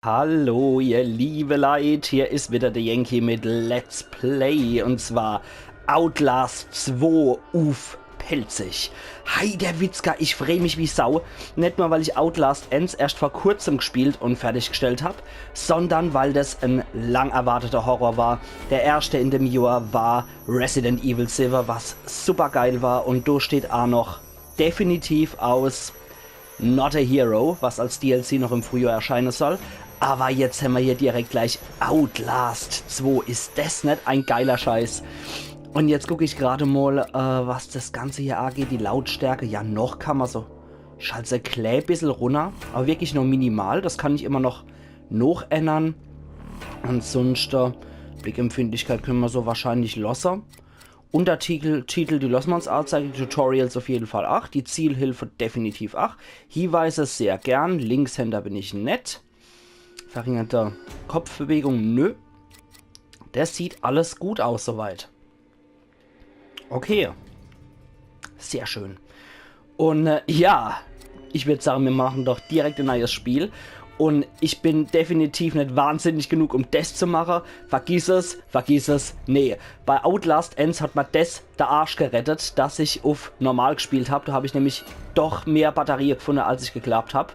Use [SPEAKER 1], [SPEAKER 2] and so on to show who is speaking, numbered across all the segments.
[SPEAKER 1] Hallo, ihr liebe Leid, hier ist wieder der Yankee mit Let's Play und zwar Outlast 2 Uff Pelzig. Hi, der Witzka, ich freu mich wie Sau. Nicht nur, weil ich Outlast Ends erst vor kurzem gespielt und fertiggestellt habe, sondern weil das ein lang erwarteter Horror war. Der erste in dem Jahr war Resident Evil 7, was super geil war, und da steht auch noch definitiv aus Not a Hero, was als DLC noch im Frühjahr erscheinen soll. Aber jetzt haben wir hier direkt gleich Outlast 2. Ist das nicht ein geiler Scheiß? Und jetzt gucke ich gerade mal, was das Ganze hier angeht. Die Lautstärke. Ja, noch kann man so. Ich schalte ein klein bisschen runter. Aber wirklich nur minimal. Das kann ich immer noch ändern. Ansonsten, Blickempfindlichkeit können wir so wahrscheinlich loser. Untertitel, die lassen wir uns anzeigen, die Tutorials auf jeden Fall 8, die Zielhilfe definitiv 8, Hinweise sehr gern, Linkshänder bin ich nett, verringerte Kopfbewegung, nö. Das sieht alles gut aus soweit. Okay, sehr schön. Und ja, ich würde sagen, wir machen doch direkt ein neues Spiel. Und ich bin definitiv nicht wahnsinnig genug, um das zu machen. Vergiss es. Nee, bei Outlast Ends hat man das der Arsch gerettet, dass ich auf normal gespielt habe. Da habe ich nämlich doch mehr Batterie gefunden, als ich geglaubt habe.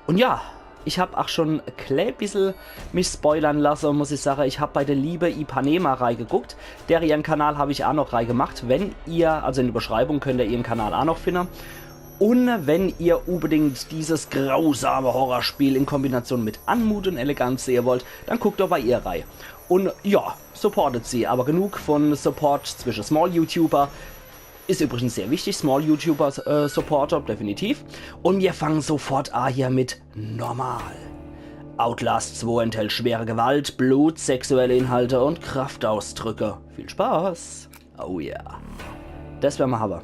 [SPEAKER 1] Und ja, ich habe auch schon ein klein bisschen mich spoilern lassen, muss ich sagen. Ich habe bei der Liebe Ipanema reingeguckt. Ihren Kanal habe ich auch noch reingemacht. Wenn ihr, also in der Beschreibung könnt ihr ihren Kanal auch noch finden. Und wenn ihr unbedingt dieses grausame Horrorspiel in Kombination mit Anmut und Eleganz sehen wollt, dann guckt doch bei ihr rein. Und ja, supportet sie. Aber genug von Support zwischen Small YouTuber. Ist übrigens sehr wichtig, Small YouTuber Supporter, definitiv. Und wir fangen sofort an hier mit normal. Outlast 2 enthält schwere Gewalt, Blut, sexuelle Inhalte und Kraftausdrücke. Viel Spaß. Oh ja. Yeah. Das werden wir haben.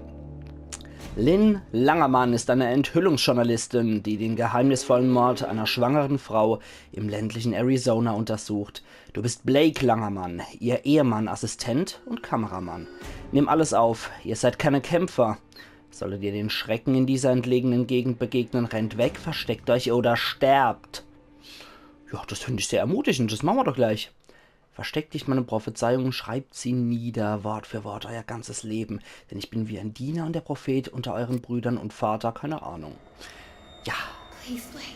[SPEAKER 1] Lynn Langermann ist eine Enthüllungsjournalistin, die den geheimnisvollen Mord einer schwangeren Frau im ländlichen Arizona untersucht. Du bist Blake Langermann, ihr Ehemann, Assistent und Kameramann. Nimm alles auf, ihr seid keine Kämpfer. Solltet ihr den Schrecken in dieser entlegenen Gegend begegnen, rennt weg, versteckt euch oder sterbt. Ja, das finde ich sehr ermutigend, das machen wir doch gleich. Versteckt nicht meine Prophezeiung, schreibt sie nieder, Wort für Wort, euer ganzes Leben. Denn ich bin wie ein Diener und der Prophet unter euren Brüdern und Vater, keine Ahnung. Ja.
[SPEAKER 2] Please, Blake.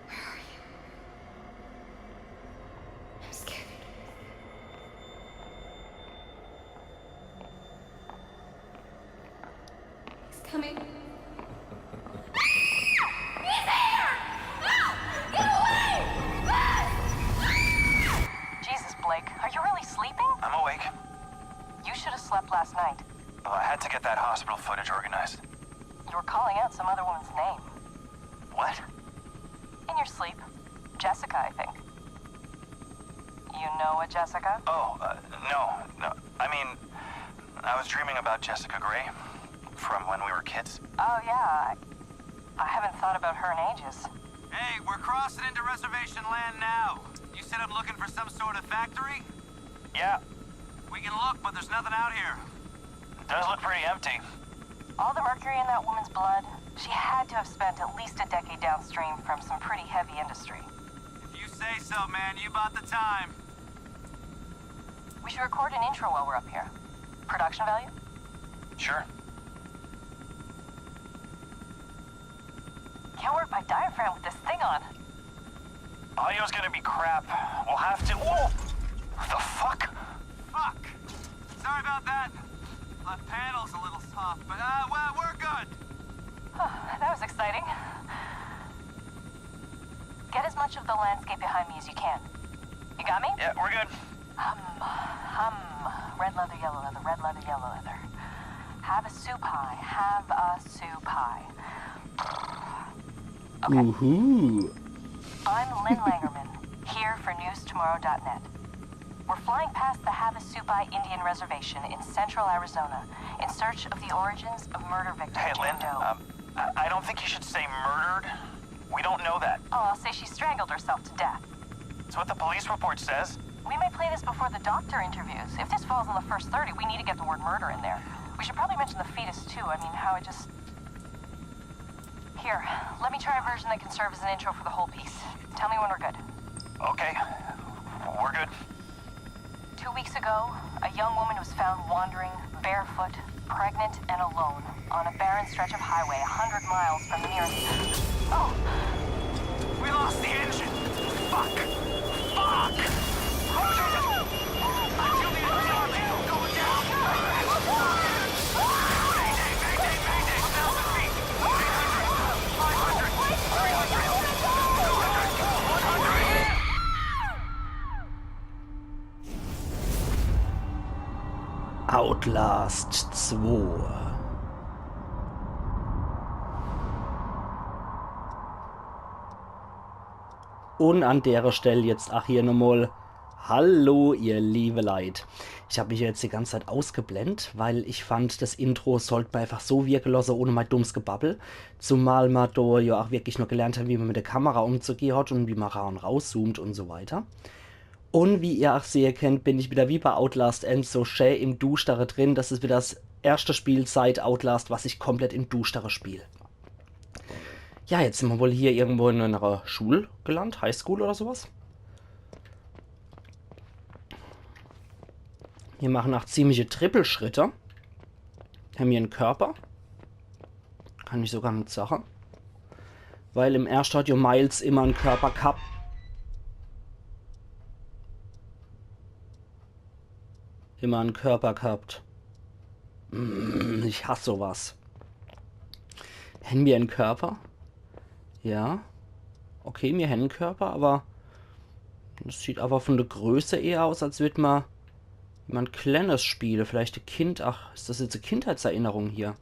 [SPEAKER 2] Where are you? I'm scared. He's coming.
[SPEAKER 3] Are you really sleeping?
[SPEAKER 4] I'm awake.
[SPEAKER 3] You should have slept last night.
[SPEAKER 4] Well, I had to get that hospital footage organized.
[SPEAKER 3] You were calling out some other woman's name.
[SPEAKER 4] What?
[SPEAKER 3] In your sleep. Jessica, I think. You know a Jessica?
[SPEAKER 4] Oh, no. I mean, I was dreaming about Jessica Gray from when we were kids.
[SPEAKER 3] Oh, yeah. I haven't thought about her in ages.
[SPEAKER 5] Hey, we're crossing into reservation land now. You said I'm looking for some sort of factory?
[SPEAKER 4] Yeah,
[SPEAKER 5] We can look, but there's nothing out here.
[SPEAKER 4] it does look pretty empty.
[SPEAKER 3] All the mercury in that woman's blood, she had to have spent at least a decade downstream from some pretty heavy industry.
[SPEAKER 5] If you say so, man, you bought the time.
[SPEAKER 3] We should record an intro while we're up here. Production value?
[SPEAKER 4] Sure.
[SPEAKER 3] Can't work my diaphragm with this thing on.
[SPEAKER 4] Audio's gonna be crap. We'll have to... Whoa! What the fuck?
[SPEAKER 5] Fuck. Sorry about that. Left panel's a little soft, but well, we're good.
[SPEAKER 3] That was exciting. Get as much of the landscape behind me as you can. You got me?
[SPEAKER 4] Yeah, we're good.
[SPEAKER 3] Red leather, yellow leather, red leather, yellow leather. Have a soup pie, have a soup pie. Okay.
[SPEAKER 1] Uhu.
[SPEAKER 3] I'm Lynn Langerman, here for newstomorrow.net. We're flying past the Havasupai Indian Reservation in central Arizona in search of the origins of murder victim
[SPEAKER 4] Hey, Lynn,
[SPEAKER 3] Jane Doe.
[SPEAKER 4] I don't think you should say murdered. We don't know that.
[SPEAKER 3] Oh, I'll say she strangled herself to death.
[SPEAKER 4] It's what the police report says.
[SPEAKER 3] We may play this before the doctor interviews. If this falls in the first 30, we need to get the word murder in there. We should probably mention the fetus, too. I mean, how it just... Here, let me try a version that can serve as an intro for the whole piece. Tell me when we're good.
[SPEAKER 4] Okay, we're good.
[SPEAKER 3] 2 weeks ago, a young woman was found wandering, barefoot, pregnant, and alone on a barren stretch of highway 100 miles from the nearest...
[SPEAKER 5] Oh! We lost the engine! Fuck! Fuck! I feel the engine going down! Mayday! Mayday! Mayday! 1,000 feet! 800! 500! 300! 200! 100!
[SPEAKER 1] Outlast 2. Und an der Stelle jetzt, ach hier nochmal, hallo ihr liebe Leid. Ich habe mich jetzt die ganze Zeit ausgeblendet, weil ich fand, das Intro sollte man einfach so wirken lassen, ohne mein dummes Gebabbel. Zumal man da ja auch wirklich noch gelernt hat, wie man mit der Kamera umzugehen hat und wie man ran und rauszoomt und so weiter. Und wie ihr auch sehr kennt, bin ich wieder wie bei Outlast Ends so schön im Dustere drin. Das ist wieder das erste Spiel seit Outlast, was ich komplett im Dustere spiele. Ja, jetzt sind wir wohl hier irgendwo in einer Schule gelandet, Highschool oder sowas. Wir machen auch ziemliche Trippelschritte. Haben hier einen Körper. Kann ich sogar nicht sagen. Weil im ersten hat ja Miles immer einen Körper gehabt. Immer einen Körper gehabt. Ich hasse sowas. Haben wir einen Körper? Ja. Okay, wir haben einen Körper, aber das sieht aber von der Größe eher aus, als würde man ein kleines Spiel. Vielleicht ein Kind. Ach, ist das jetzt eine Kindheitserinnerung hier?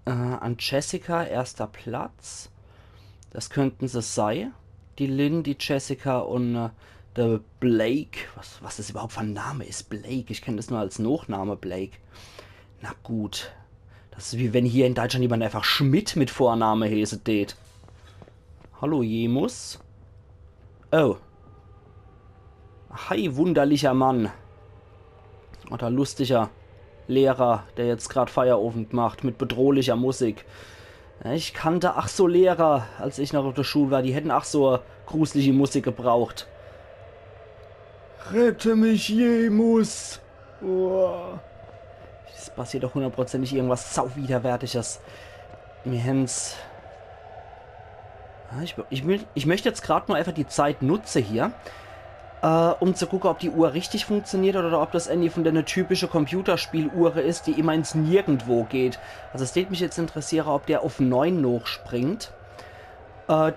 [SPEAKER 1] An Jessica, erster Platz. Das könnten sie sein. Die Lynn, die Jessica und der Blake. Was das überhaupt für ein Name ist? Blake. Ich kenne das nur als Nachname Blake. Na gut. Das ist wie wenn hier in Deutschland jemand einfach Schmidt mit Vorname heißt. Hallo Jemus. Oh. Hi, wunderlicher Mann. Oder lustiger Lehrer, der jetzt gerade Feierabend macht mit bedrohlicher Musik. Ich kannte ach so Lehrer, als ich noch auf der Schule war. Die hätten ach so gruselige Musik gebraucht. Rette mich, Jemus. Oh. Es passiert doch hundertprozentig irgendwas sauwiderwärtiges. Mir händ's... Ich möchte jetzt gerade nur einfach die Zeit nutzen hier, um zu gucken, ob die Uhr richtig funktioniert oder ob das Ende von der typische Computerspieluhr ist, die immer ins Nirgendwo geht. Also es würde mich jetzt interessieren, ob der auf 9 noch springt.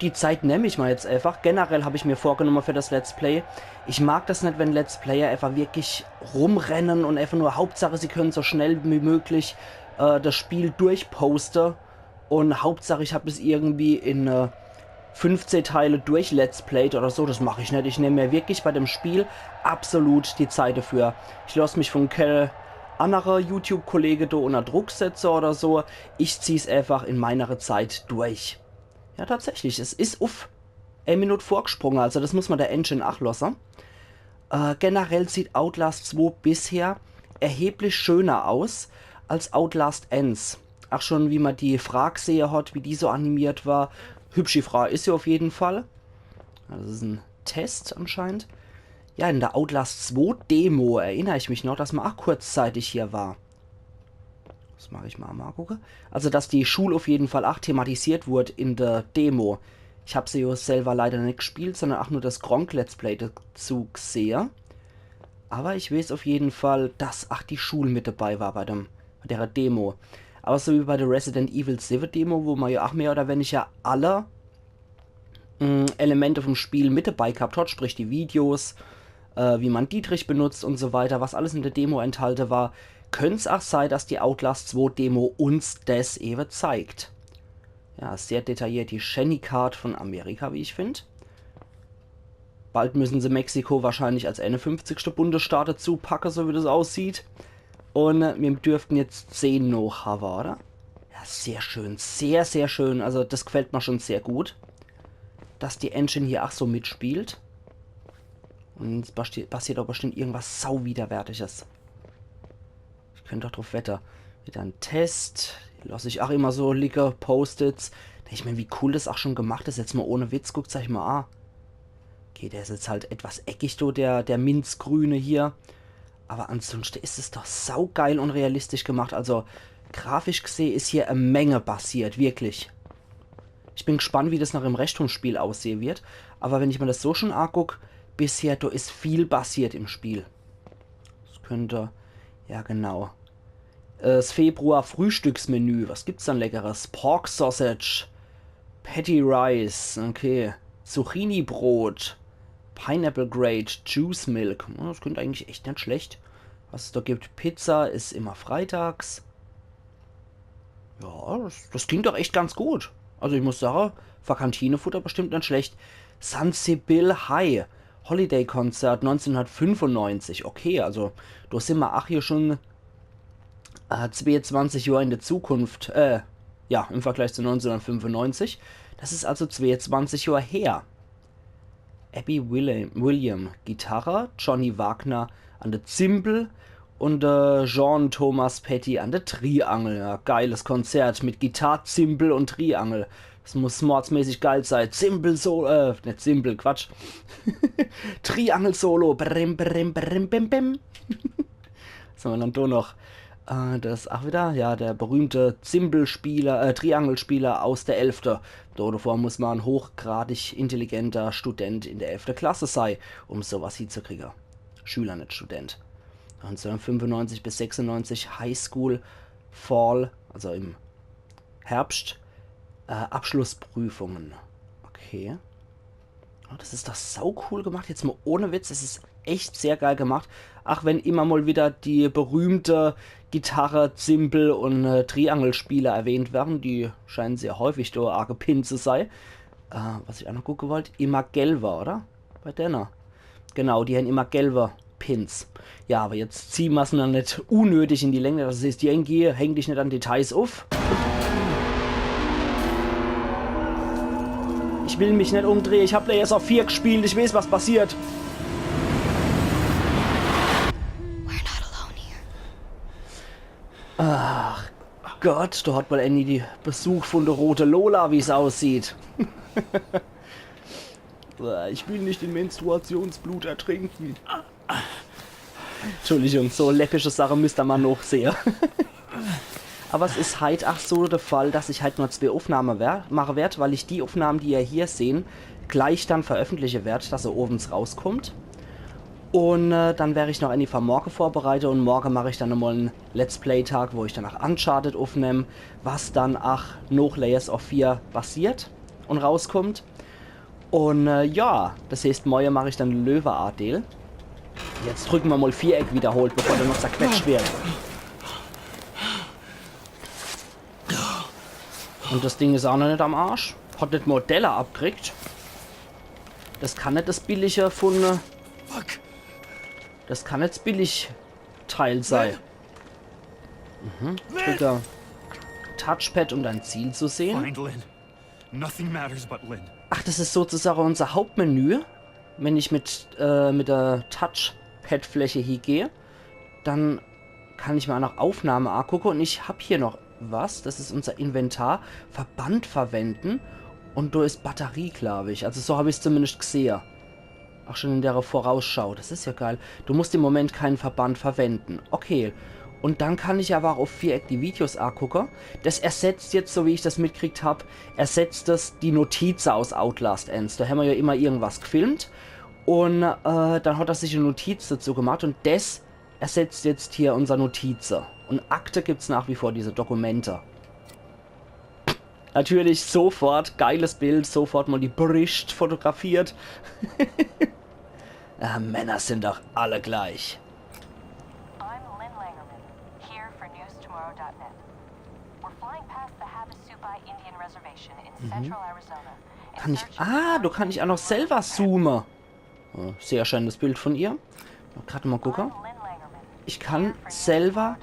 [SPEAKER 1] Die Zeit nehme ich mal jetzt einfach. Generell habe ich mir vorgenommen für das Let's Play. Ich mag das nicht, wenn Let's Player einfach wirklich rumrennen und einfach nur Hauptsache, sie können so schnell wie möglich das Spiel durchposten. Und Hauptsache, ich habe es irgendwie in 15 Teile durch Let's Played oder so. Das mache ich nicht. Ich nehme mir wirklich bei dem Spiel absolut die Zeit dafür. Ich lasse mich von keinem anderen YouTube-Kollege da unter Druck setzen oder so. Ich ziehe es einfach in meiner Zeit durch. Ja, tatsächlich. Es ist auf 1 Minute vorgesprungen. Also das muss man der Engine achlassen. Generell sieht Outlast 2 bisher erheblich schöner aus als Outlast Ends. Ach schon, wie man die Frage sehe hat, wie die so animiert war. Hübsche Frage ist sie auf jeden Fall. Das ist ein Test anscheinend. Ja, in der Outlast 2 Demo erinnere ich mich noch, dass man auch kurzzeitig hier war. Das mache ich mal gucken. Also, dass die Schule auf jeden Fall auch thematisiert wurde in der Demo. Ich habe sie ja selber leider nicht gespielt, sondern auch nur das Gronk Let's Play dazu gesehen. Aber ich weiß auf jeden Fall, dass auch die Schule mit dabei war bei der Demo. Aber so wie bei der Resident Evil 7 Demo, wo man ja auch mehr oder weniger alle Elemente vom Spiel mit dabei gehabt hat, sprich die Videos, wie man Dietrich benutzt und so weiter, was alles in der Demo enthalten war, könnte es auch sein, dass die Outlast 2 Demo uns das eben zeigt. Ja, sehr detailliert die Shenny Card von Amerika, wie ich finde. Bald müssen sie Mexiko wahrscheinlich als 51. Bundesstaat dazu packen, so wie das aussieht. Und wir dürften jetzt 10 noch haben, oder? Ja, sehr schön. Sehr, sehr schön. Also das gefällt mir schon sehr gut. Dass die Engine hier auch so mitspielt. Und es passiert auch bestimmt irgendwas sauwiderwärtiges. Ich könnte doch drauf wetten. Wieder ein Test. Lasse ich auch immer so licke Post-its. Ich meine, wie cool das auch schon gemacht ist. Jetzt mal ohne Witz, guckt euch mal an. Okay, der ist jetzt halt etwas eckig, der Minzgrüne hier. Aber ansonsten ist es doch saugeil und realistisch gemacht. Also, grafisch gesehen ist hier eine Menge passiert, wirklich. Ich bin gespannt, wie das nach dem Rechnungsspiel aussehen wird. Aber wenn ich mir das so schon angucke, bisher, da ist viel passiert im Spiel. Das könnte... Ja, genau. Das Februar-Frühstücksmenü. Was gibt's dann Leckeres? Pork Sausage. Patty Rice. Okay. Zucchini-Brot. Pineapple Grate. Juice Milk. Das klingt eigentlich echt nicht schlecht. Was es da gibt. Pizza ist immer freitags. Ja, das klingt doch echt ganz gut. Also ich muss sagen, für Kantinefutter bestimmt nicht schlecht. Sansibil High. Holiday-Konzert 1995. Okay, also da sind wir auch hier schon 22 Jahre in der Zukunft. Ja, im Vergleich zu 1995. Das ist also 22 Jahre her. Abby William, Gitarre, Johnny Wagner an der Zimbel und Jean Thomas Petty an der Triangel. Ja, geiles Konzert mit Gitarre, Zimbel und Triangel. Das muss mordsmäßig geil sein. Zimbel Solo, nicht Zimbel, Quatsch. Triangel Solo. Brim, brim, brim, bim, bim. Was haben wir dann da noch? Das ist auch wieder, ja, der berühmte Zimbelspieler, Triangelspieler aus der 11. Davor muss man ein hochgradig intelligenter Student in der 11. Klasse sein, um sowas hinzukriegen. Schüler, nicht Student. 1995 bis 96 Highschool Fall, also im Herbst, Abschlussprüfungen. Okay. Oh, das ist doch sau cool gemacht. Jetzt mal ohne Witz, es ist echt sehr geil gemacht. Ach, wenn immer mal wieder die berühmte Gitarre, Zimbel und Triangelspieler erwähnt werden, die scheinen sehr häufig da arge Pin zu sein. Was ich auch noch gucken wollte, immer gelber, oder? Bei Denner. Genau, die haben immer gelber Pins. Ja, aber jetzt ziehen wir es noch nicht unnötig in die Länge. Das ist die NG, häng dich nicht an Details auf. Ich will mich nicht umdrehen. Ich habe da jetzt auf 4 gespielt. Ich weiß, was passiert.
[SPEAKER 2] We're not alone here.
[SPEAKER 1] Ach Gott, da hat mal Annie die Besuch von der rote Lola, wie es aussieht. Ich will nicht in Menstruationsblut ertrinken. Entschuldigung, so läppische Sache müsste man noch sehen. Aber es ist halt auch so der Fall, dass ich halt nur 2 Aufnahmen machen werde, weil ich die Aufnahmen, die ihr hier sehen, gleich dann veröffentliche werde, dass er oben rauskommt. Und dann werde ich noch eine von morgen vorbereiten und morgen mache ich dann nochmal einen Let's Play-Tag, wo ich dann auch Uncharted aufnehme, was dann auch noch Layers of 4 basiert und rauskommt. Und ja, das heißt, morgen mache ich dann Löwe-Adel. Jetzt drücken wir mal Viereck wiederholt, bevor der noch zerquetscht wird. Und das Ding ist auch noch nicht am Arsch. Hat nicht Modelle abgekriegt. Das kann nicht das billige von... Das kann nicht das Billigteil sein. Drücke Touchpad, um dein Ziel zu sehen.
[SPEAKER 5] Find Lynn. Nothing matters but Lynn.
[SPEAKER 1] Ach, das ist sozusagen unser Hauptmenü. Wenn ich mit der Touchpad-Fläche hier gehe, dann kann ich mir auch noch Aufnahme angucken. Und ich habe hier noch was. Das ist unser Inventar. Verband verwenden. Und da ist Batterie, glaube ich. Also so habe ich es zumindest gesehen. Auch schon in der Vorausschau. Das ist ja geil. Du musst im Moment keinen Verband verwenden. Okay. Und dann kann ich aber auch auf Viereck die Videos angucken. Das ersetzt jetzt, so wie ich das mitgekriegt habe, ersetzt das die Notizen aus Outlast Ends. Da haben wir ja immer irgendwas gefilmt. Und dann hat er sich eine Notiz dazu gemacht. Und das ersetzt jetzt hier unser Notizen. Und Akte gibt es nach wie vor, diese Dokumente. Natürlich sofort, geiles Bild, sofort mal die Bericht fotografiert. Männer sind doch alle gleich.
[SPEAKER 3] I'm Lynn Langerman, here for newstomorrow.net. We're flying past the Havasupai Indian Reservation in central Arizona.
[SPEAKER 1] Kann ich... Ah, du kann ich auch noch selber zoomen. Oh, sehr schönes Bild von ihr. Gerade mal gucken. Ich kann selber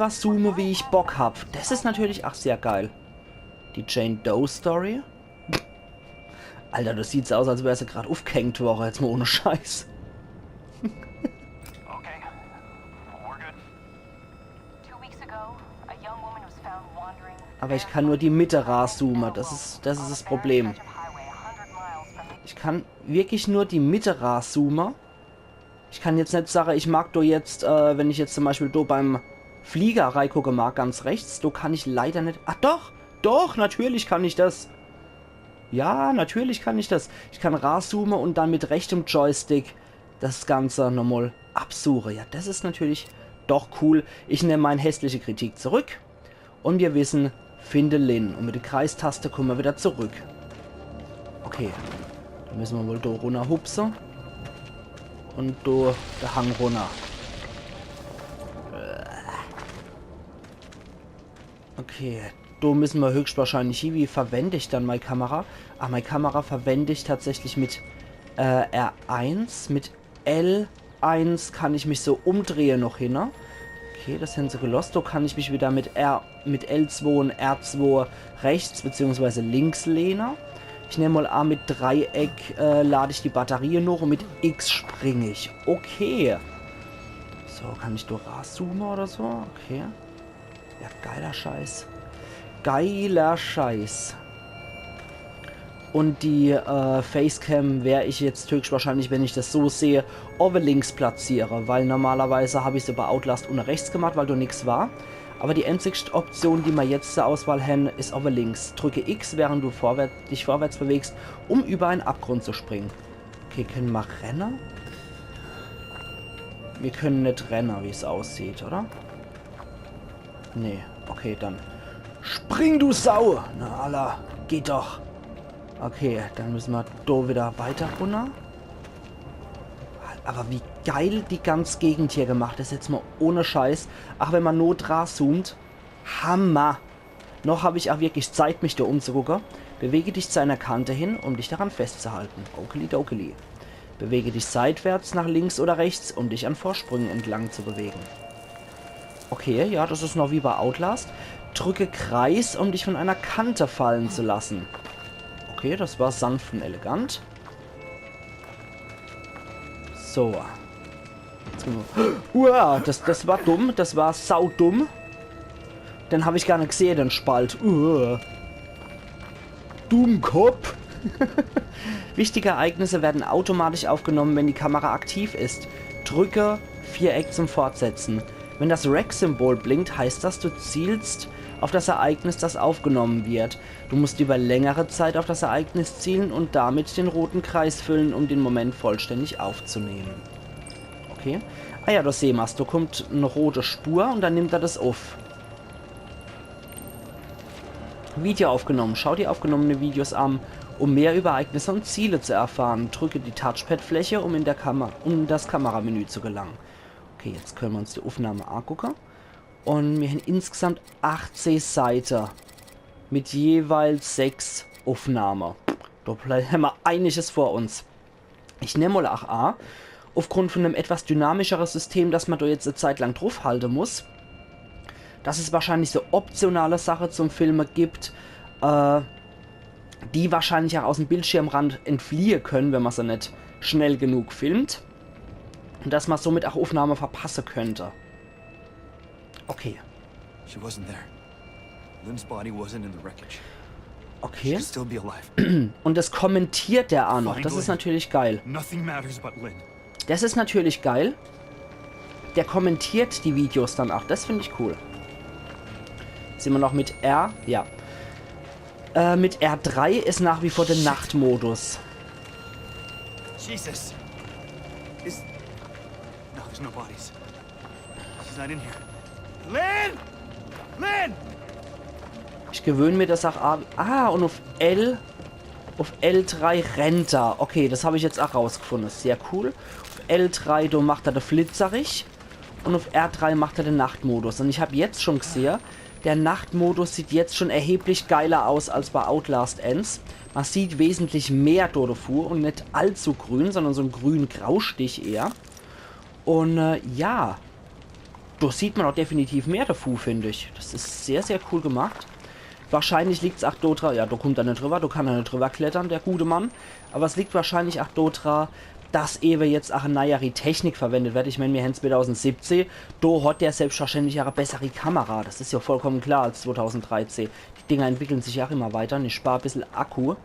[SPEAKER 1] zoomen, wie ich Bock habe. Das ist natürlich auch sehr geil. Die Jane Doe Story. Alter, das sieht so aus, als wäre sie gerade aufgehängt worden. Jetzt mal ohne Scheiß.
[SPEAKER 4] Okay, we're good.
[SPEAKER 3] 2 weeks ago, a young woman was found
[SPEAKER 1] Aber ich kann nur die Mitte rauszoomen. Das ist das Problem. Ich kann wirklich nur die Mitte rauszoomen. Ich kann jetzt nicht sagen, ich mag da jetzt, wenn ich jetzt zum Beispiel da beim Flieger reingucke mag, ganz rechts, da kann ich leider nicht... Ach doch! Doch, natürlich kann ich das. Ja, natürlich kann ich das. Ich kann rauszoomen und dann mit rechtem Joystick das Ganze nochmal absuche. Ja, das ist natürlich doch cool. Ich nehme meine hässliche Kritik zurück. Und wir wissen, finde Lynn. Und mit der Kreistaste kommen wir wieder zurück. Okay. Dann müssen wir wohl da runter hupsen. Und da der Hang runter. Okay. Da müssen wir höchstwahrscheinlich hin. Wie verwende ich dann meine Kamera? Ah, meine Kamera verwende ich tatsächlich mit R1. Mit L1 kann ich mich so umdrehen noch hin. Okay, das haben sie gelost. Da kann ich mich wieder mit L2 und R2 rechts bzw. links lehnen. Ich nehme mal A mit Dreieck, lade ich die Batterie noch und mit X springe ich. Okay. So, kann ich da rauszoomen oder so? Okay. Ja, geiler Scheiß. Geiler Scheiß. Und die Facecam werde ich jetzt höchstwahrscheinlich, wenn ich das so sehe, over links platziere. Weil normalerweise habe ich es über Outlast unten rechts gemacht, weil da nichts war. Aber die einzigste Option, die wir jetzt zur Auswahl haben, ist over links. Drücke X, während du dich vorwärts bewegst, um über einen Abgrund zu springen. Okay, können wir rennen? Wir können nicht rennen, wie es aussieht, oder? Nee, okay, dann. Spring, du Sau! Na, Allah, geht doch. Okay, dann müssen wir da wieder weiter runter. Aber wie geil die ganze Gegend hier gemacht ist, jetzt mal ohne Scheiß. Ach, wenn man Not rauszoomt. Hammer. Noch habe ich auch wirklich Zeit, mich da umzugucken. Bewege dich zu einer Kante hin, um dich daran festzuhalten. Okidoki. Bewege dich seitwärts nach links oder rechts, um dich an Vorsprüngen entlang zu bewegen. Okay, ja, das ist noch wie bei Outlast. Drücke Kreis, um dich von einer Kante fallen zu lassen. Okay, das war sanft und elegant. So. Uah, das war dumm. Das war saudumm. Den habe ich gar nicht gesehen, den Spalt. Dummkopf. Wichtige Ereignisse werden automatisch aufgenommen, wenn die Kamera aktiv ist. Drücke Viereck zum Fortsetzen. Wenn das Rack-Symbol blinkt, heißt das, du zielst auf das Ereignis, das aufgenommen wird. Du musst über längere Zeit auf das Ereignis zielen und damit den roten Kreis füllen, um den Moment vollständig aufzunehmen. Okay. Ah ja, das sehen wir. Da kommt eine rote Spur und dann nimmt er das auf. Video aufgenommen. Schau dir aufgenommene Videos an, um mehr über Ereignisse und Ziele zu erfahren. Drücke die Touchpad-Fläche, um in das Kameramenü zu gelangen. Okay, jetzt können wir uns die Aufnahme angucken. Und wir haben insgesamt 18 Seiten mit jeweils 6 Aufnahmen. Da haben wir einiges vor uns. Ich nehme mal auch an, aufgrund von einem etwas dynamischeren System, das man da jetzt eine Zeit lang draufhalten muss, dass es wahrscheinlich so optionale Sachen zum Filmen gibt, die wahrscheinlich auch aus dem Bildschirmrand entfliehen können, wenn man sie nicht schnell genug filmt. Und dass man somit auch Aufnahmen verpassen könnte. Okay.
[SPEAKER 5] She wasn't there. Lynn's body wasn't in the wreckage.
[SPEAKER 1] Okay.
[SPEAKER 5] She'd still be alive.
[SPEAKER 1] Und das kommentiert der auch noch. Das ist natürlich geil.
[SPEAKER 5] Nothing matters but Lynn.
[SPEAKER 1] Das ist natürlich geil. Der kommentiert die Videos dann auch. Das finde ich cool. Sind wir noch mit R? Ja. Mit R3 ist nach wie vor der Nachtmodus.
[SPEAKER 5] Jesus. No, there's no bodies. She's not in here. Lynn! Lynn!
[SPEAKER 1] Ich gewöhne mir das auch an. Ah, und auf L3 rennt er. Okay, das habe ich jetzt auch rausgefunden. Sehr cool. Auf L3, da macht er den Flitzerich. Und auf R3 macht er den Nachtmodus. Und ich habe jetzt schon gesehen, der Nachtmodus sieht jetzt schon erheblich geiler aus als bei Outlast Ends. Man sieht wesentlich mehr dort davor und nicht allzu grün, sondern so ein grün-graustich eher. Und ja, da sieht man auch definitiv mehr davor, finde ich. Das ist sehr, sehr cool gemacht. Wahrscheinlich liegt es auch dort, ja, da kommt er nicht drüber, da kann er nicht drüber klettern, der gute Mann. Aber es liegt wahrscheinlich auch dort, dass eben jetzt auch eine neuere Technik verwendet wird. Ich meine, wir haben 2017, da hat der selbstverständlich eine bessere Kamera. Das ist ja vollkommen klar als 2013. Die Dinger entwickeln sich auch immer weiter und ich spare ein bisschen Akku,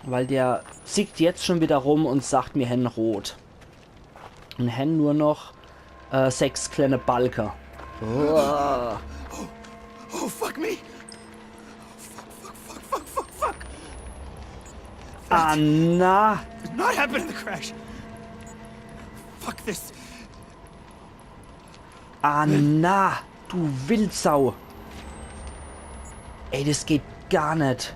[SPEAKER 1] weil der zickt jetzt schon wieder rum und sagt, wir haben rot. Und haben nur noch 6 kleine Balken. Oh.
[SPEAKER 5] Oh, fuck me! Fuck!
[SPEAKER 1] Anna!
[SPEAKER 5] Did not happen in the crash! Fuck this!
[SPEAKER 1] Anna! Du Wildsau! Ey, das geht gar nicht.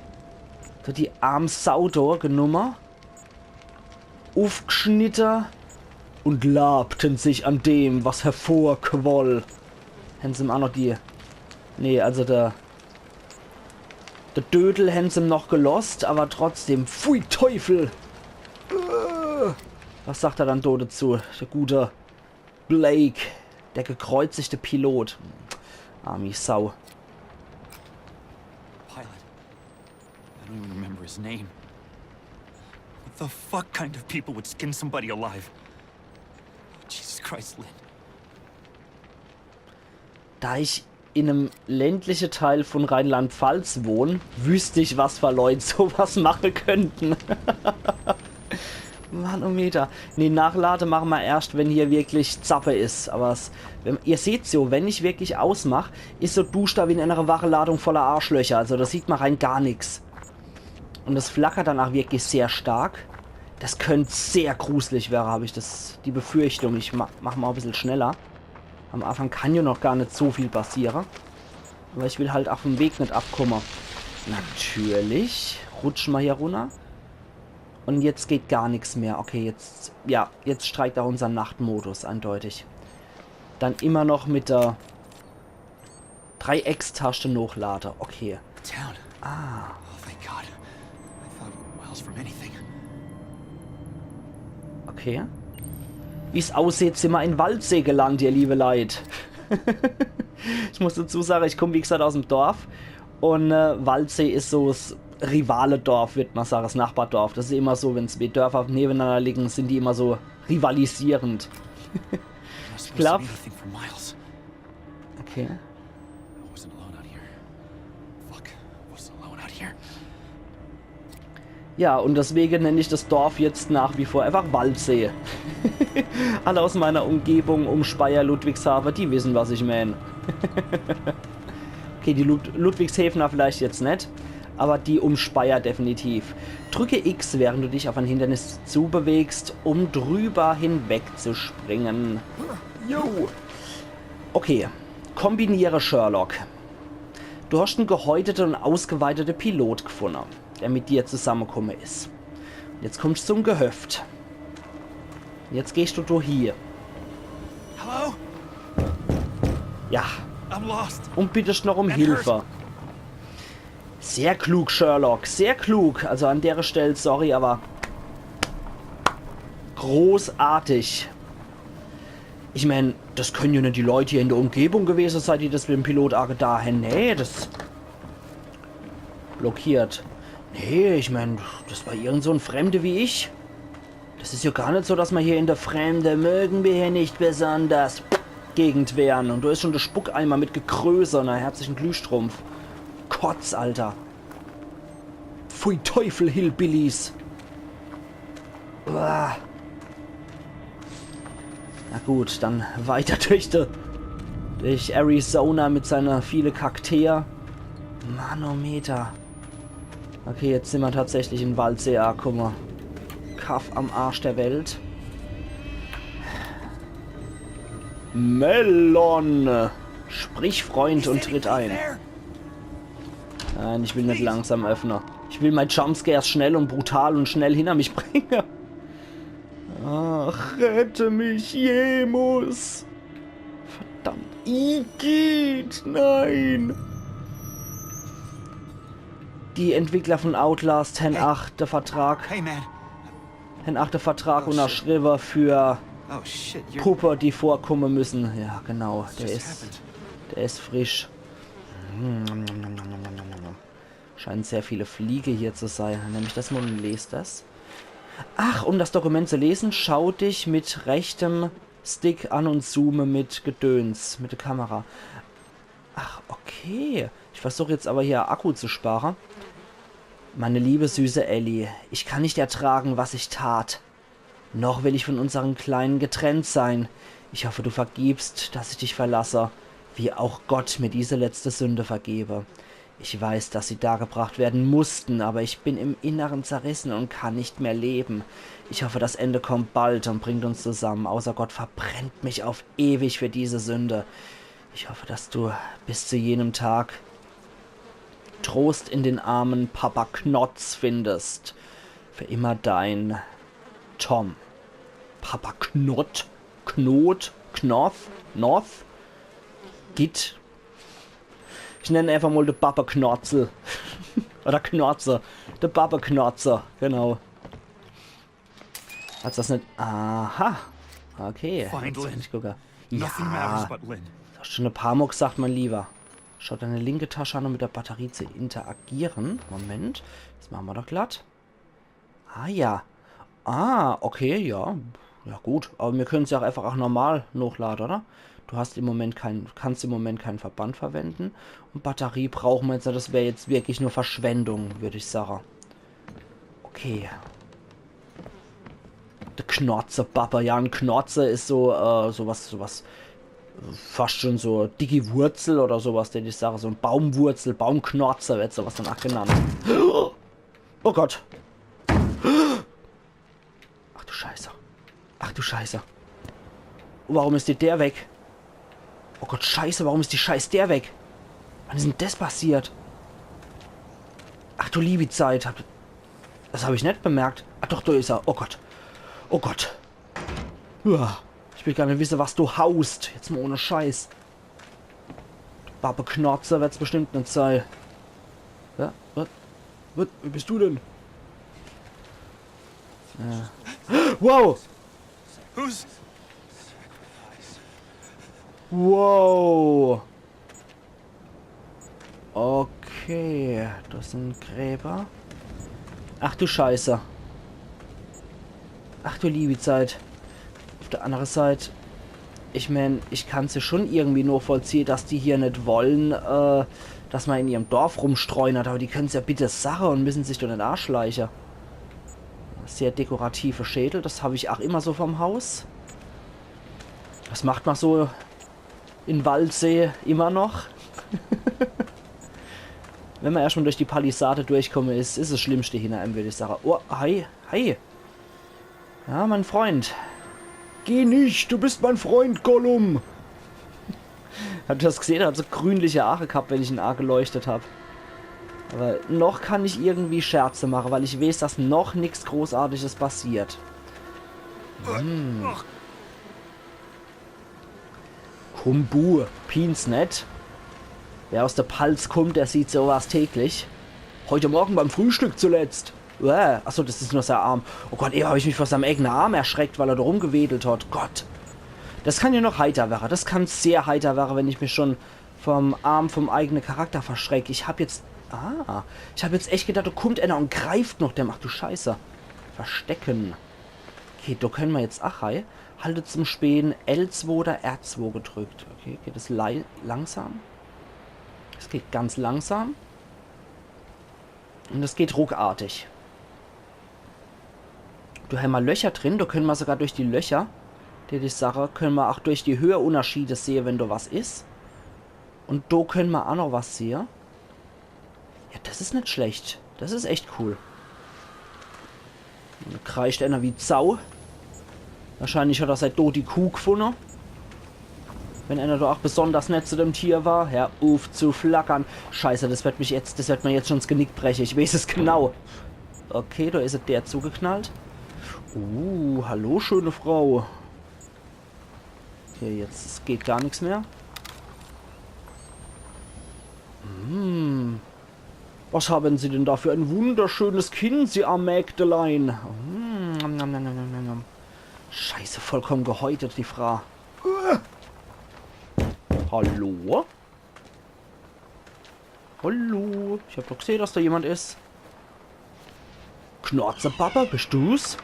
[SPEAKER 1] So die arme Sau da genommen, aufgeschnitten und labten sich an dem, was hervorquoll. Haben sie ihm auch noch die... Nee, also der Dödel haben sie ihm noch gelost, aber trotzdem... Pfui Teufel! Was sagt er dann da dazu? Der gute Blake, der gekreuzigte Pilot. Arme Sau.
[SPEAKER 5] Pilot. I don't even remember his name. What the fuck kind of people would skin somebody alive? Jesus Christ, Lynn.
[SPEAKER 1] Da ich in einem ländlichen Teil von Rheinland-Pfalz wohne, wüsste ich, was für Leute sowas machen könnten. Manometer. Nee, Nachlade machen wir erst, wenn hier wirklich Zappe ist. Aber ihr seht so, wenn ich wirklich ausmache, ist so Duschda wie in einer Wacheladung voller Arschlöcher. Also da sieht man rein gar nichts. Und das flackert danach wirklich sehr stark. Das könnte sehr gruselig werden, habe ich die Befürchtung. Ich mach mal ein bisschen schneller. Am Anfang kann ja noch gar nicht so viel passieren. Aber ich will halt auf dem Weg nicht abkommen. Natürlich. Rutschen wir hier runter. Und jetzt geht gar nichts mehr. Okay, jetzt... Ja, jetzt streikt auch unser Nachtmodus eindeutig. Dann immer noch mit der Dreieckstaste Nachlader. Okay.
[SPEAKER 5] Town.
[SPEAKER 1] Ah.
[SPEAKER 5] Oh, thank God. I thought miles from anything.
[SPEAKER 1] Okay. Wie es aussieht, sind wir in Waldsee gelandet, ihr liebe Leid. Ich muss dazu sagen, ich komme wie gesagt aus dem Dorf. Und Waldsee ist so das Rivale-Dorf, würde man sagen, das Nachbardorf. Das ist immer so, wenn zwei Dörfer nebeneinander liegen, sind die immer so rivalisierend. Ich glaube... Okay. Ja, und deswegen nenne ich das Dorf jetzt nach wie vor einfach Waldsee. Alle aus meiner Umgebung um Speyer, Ludwigshafen, die wissen, was ich meine. Okay, die Ludwigshäfener vielleicht jetzt nicht, aber die um Speyer definitiv. Drücke X, während du dich auf ein Hindernis zubewegst, um drüber hinweg zu springen. Jo. Okay, kombiniere Sherlock. Du hast einen gehäuteten und ausgeweiteten Pilot gefunden, der mit dir zusammengekommen ist. Jetzt kommst du zum Gehöft. Jetzt gehst du hier.
[SPEAKER 5] Hello?
[SPEAKER 1] Ja.
[SPEAKER 5] I'm lost.
[SPEAKER 1] Und bittest noch um Hilfe. Sehr klug, Sherlock. Sehr klug. Also an der Stelle, sorry, aber großartig. Ich meine, das können ja nicht die Leute hier in der Umgebung gewesen sein, die das mit dem Pilot da haben. Nee, das blockiert. Nee, ich meine, das war irgend so ein Fremde wie ich. Das ist ja gar nicht so, dass man hier in der Fremde mögen wir hier nicht besonders Gegend wären. Und da ist schon der Spuckeimer mit gegrößerner herzlichen Glühstrumpf. Kotz, Alter. Pfui Teufel, Hillbillies. Uah. Na gut, dann weiter durch Arizona mit seiner vielen Kakteen. Manometer. Okay, jetzt sind wir tatsächlich in Waldsee. Ah, guck mal. Kaff am Arsch der Welt. Melon! Sprich, Freund, und tritt ein. Nein, ich will nicht langsam öffnen. Ich will mein Jumpscares schnell und brutal und schnell hinter mich bringen. Ach, rette mich, Jemus! Verdammt. Igitt, nein! Die Entwickler von Outlast haben 8. Vertrag.
[SPEAKER 5] Hey, man.
[SPEAKER 1] Haben 8. Vertrag unterschrieben für
[SPEAKER 5] Oh, shit. You're...
[SPEAKER 1] Puppe, die vorkommen müssen. Ja, genau. Der ist frisch. Scheinen sehr viele Fliege hier zu sein. Nämlich das mal und lest das. Ach, um das Dokument zu lesen, schau dich mit rechtem Stick an und zoome mit Gedöns, mit der Kamera. Ach, okay. Ich versuche jetzt aber hier Akku zu sparen. Meine liebe süße Ellie, ich kann nicht ertragen, was ich tat. Noch will ich von unseren Kleinen getrennt sein. Ich hoffe, du vergibst, dass ich dich verlasse, wie auch Gott mir diese letzte Sünde vergebe. Ich weiß, dass sie dargebracht werden mussten, aber ich bin im Inneren zerrissen und kann nicht mehr leben. Ich hoffe, das Ende kommt bald und bringt uns zusammen, außer Gott verbrennt mich auf ewig für diese Sünde. Ich hoffe, dass du bis zu jenem Tag Trost in den armen Papa Knotz findest. Für immer dein Tom. Papa Knott? Knot? Knoth? North? Git? Ich nenne einfach mal den Papa Knotzel. Oder Knotzer. Der Papa Knotzer, genau. Hat's das nicht... Aha. Okay.
[SPEAKER 5] Find Lynn.
[SPEAKER 1] Ich gucke.
[SPEAKER 5] Nothing matters
[SPEAKER 1] Ja.
[SPEAKER 5] but Lynn.
[SPEAKER 1] Das ist schon ein paar Mal gesagt, mein Lieber. Schau deine linke Tasche an, um mit der Batterie zu interagieren. Moment. Das machen wir doch glatt. Ah, ja. Ah, okay, ja. Ja, gut. Aber wir können es ja auch normal hochladen, oder? Du hast im Moment kannst im Moment keinen Verband verwenden. Und Batterie brauchen wir jetzt. Das wäre jetzt wirklich nur Verschwendung, würde ich sagen. Okay. Der Knorze, Papa. Ja, ein Knorze ist so, sowas. Fast schon so dicke Wurzel oder sowas, denn ich sage, so ein Baumwurzel, Baumknorzer wird sowas dann auch genannt. Oh Gott. Ach du Scheiße. Ach du Scheiße. Warum ist der weg? Oh Gott, Scheiße, warum ist die Scheiß der weg? Wann ist denn das passiert? Ach du liebe Zeit. Das habe ich nicht bemerkt. Ach doch, da ist er. Oh Gott. Oh Gott. Uah. Ich will gar nicht wissen, was du haust. Jetzt mal ohne Scheiß. Babbe Knorzer wird's bestimmt nicht sein. Ja, was? Wie bist du denn? Ja. Wow!
[SPEAKER 5] Who's...
[SPEAKER 1] Wow! Okay, das sind Gräber. Ach du Scheiße. Ach du liebe Zeit. Auf der anderen Seite, ich meine, ich kann es ja schon irgendwie nur vollziehen, dass die hier nicht wollen, dass man in ihrem Dorf rumstreunert, aber die können es ja bitte Sache und müssen sich doch nicht arschleichen. Sehr dekorative Schädel, das habe ich auch immer so vom Haus. Das macht man so in Waldsee immer noch. Wenn man erstmal durch die Palisade durchkomme, ist das Schlimmste hinter einem, würde ich sagen. Oh, hi, hi. Ja, mein Freund. Geh nicht, du bist mein Freund, Gollum. Habt ihr das gesehen? Er hat so grünliche Haare gehabt, wenn ich ihn geleuchtet habe. Aber noch kann ich irgendwie Scherze machen, weil ich weiß, dass noch nichts Großartiges passiert. Kumbu, Pins nicht. Wer aus der Palz kommt, der sieht sowas täglich. Heute Morgen beim Frühstück zuletzt. Achso, das ist nur sein Arm. Oh Gott, habe ich mich vor seinem eigenen Arm erschreckt, weil er da rumgewedelt hat. Gott. Das kann ja noch heiter werden. Das kann sehr heiter werden, wenn ich mich schon vom Arm, vom eigenen Charakter verschrecke. Ich habe jetzt... ich habe jetzt echt gedacht, da kommt einer und greift noch dem. Ach du Scheiße. Verstecken. Okay, da können wir jetzt... Ach, hi. Haltet zum Spähen L2 oder R2 gedrückt. Okay, geht es langsam? Es geht ganz langsam. Und es geht ruckartig. Du haben wir Löcher drin, da können wir sogar durch die Löcher, die Sache, können wir auch durch die Höheunterschiede sehen, wenn da was ist. Und da können wir auch noch was sehen. Ja, das ist nicht schlecht. Das ist echt cool. Da kreischt einer wie Sau. Wahrscheinlich hat er seit do die Kuh gefunden. Wenn einer da auch besonders nett zu dem Tier war. Hör auf zu flackern. Scheiße, das wird mir jetzt schon ins Genick brechen. Ich weiß es genau. Okay, da ist der zugeknallt. Hallo, schöne Frau. Okay, jetzt geht gar nichts mehr. Was haben Sie denn da für ein wunderschönes Kind, Sie arm Mägdelein? Scheiße, vollkommen gehäutet, die Frau. Hallo? Hallo? Ich habe doch gesehen, dass da jemand ist. Knorzepappe, bist du's?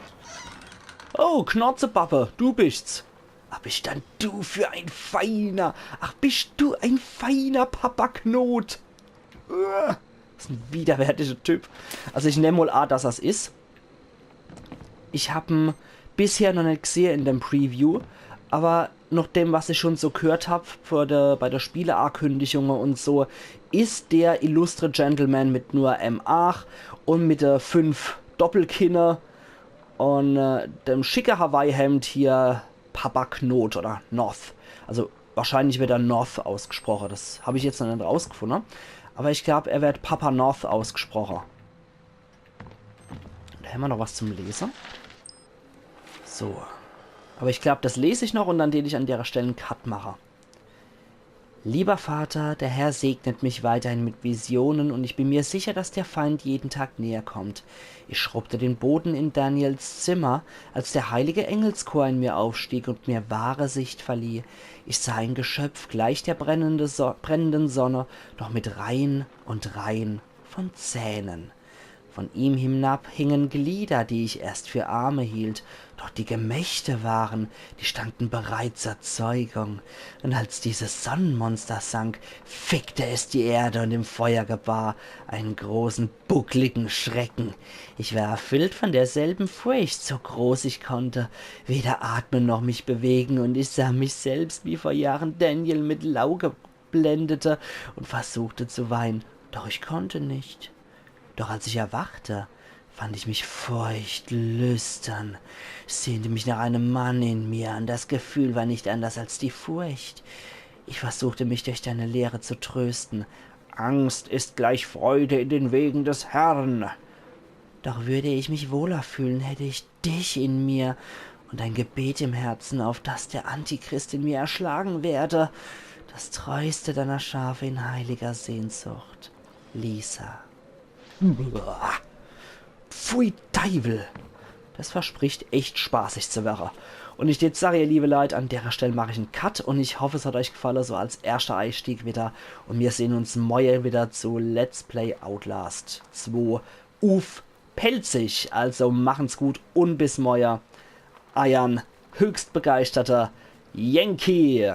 [SPEAKER 1] Oh, Knorzepappe, du bist's. Ach, bist dann du für ein feiner... Ach, bist du ein feiner Papa Knot. Das ist ein widerwärtiger Typ. Also ich nehme mal an, dass das ist. Ich habe ihn bisher noch nicht gesehen in dem Preview. Aber nach dem, was ich schon so gehört habe bei der Spieleankündigung und so, ist der illustre Gentleman mit nur M8 und mit der 5 Doppelkinne und dem schicke Hawaii-Hemd hier Papa Knot oder North. Also wahrscheinlich wird er North ausgesprochen. Das habe ich jetzt noch nicht rausgefunden. Aber ich glaube, er wird Papa North ausgesprochen. Da haben wir noch was zum Lesen. So. Aber ich glaube, das lese ich noch und dann den ich an der Stelle einen Cut mache. Lieber Vater, der Herr segnet mich weiterhin mit Visionen und ich bin mir sicher, dass der Feind jeden Tag näher kommt. Ich schrubbte den Boden in Daniels Zimmer, als der heilige Engelschor in mir aufstieg und mir wahre Sicht verlieh. Ich sah ein Geschöpf gleich der brennenden Sonne, doch mit Reihen und Reihen von Zähnen. Von ihm hinab hingen Glieder, die ich erst für Arme hielt, doch die Gemächte waren, die standen bereit zur Zeugung. Und als dieses Sonnenmonster sank, fickte es die Erde und im Feuer gebar einen großen, buckligen Schrecken. Ich war erfüllt von derselben Furcht, so groß ich konnte, weder atmen noch mich bewegen, und ich sah mich selbst, wie vor Jahren Daniel mit Lauge blendete und versuchte zu weinen, doch ich konnte nicht. Doch als ich erwachte, fand ich mich feucht, lüstern, sehnte mich nach einem Mann in mir, und das Gefühl war nicht anders als die Furcht. Ich versuchte mich durch deine Lehre zu trösten. Angst ist gleich Freude in den Wegen des Herrn. Doch würde ich mich wohler fühlen, hätte ich dich in mir und ein Gebet im Herzen, auf das der Antichrist in mir erschlagen werde. Das treueste deiner Schafe in heiliger Sehnsucht. Lisa. Pfui Teufel. Das verspricht echt spaßig zu werden. Und ich jetzt sage, ihr liebe Leute, an der Stelle mache ich einen Cut und ich hoffe, es hat euch gefallen, so als erster Einstieg wieder. Und wir sehen uns morgen wieder zu Let's Play Outlast 2 Uf Pelzig. Also machen's gut und bis morgen. Eiern, höchst begeisterter Yankee.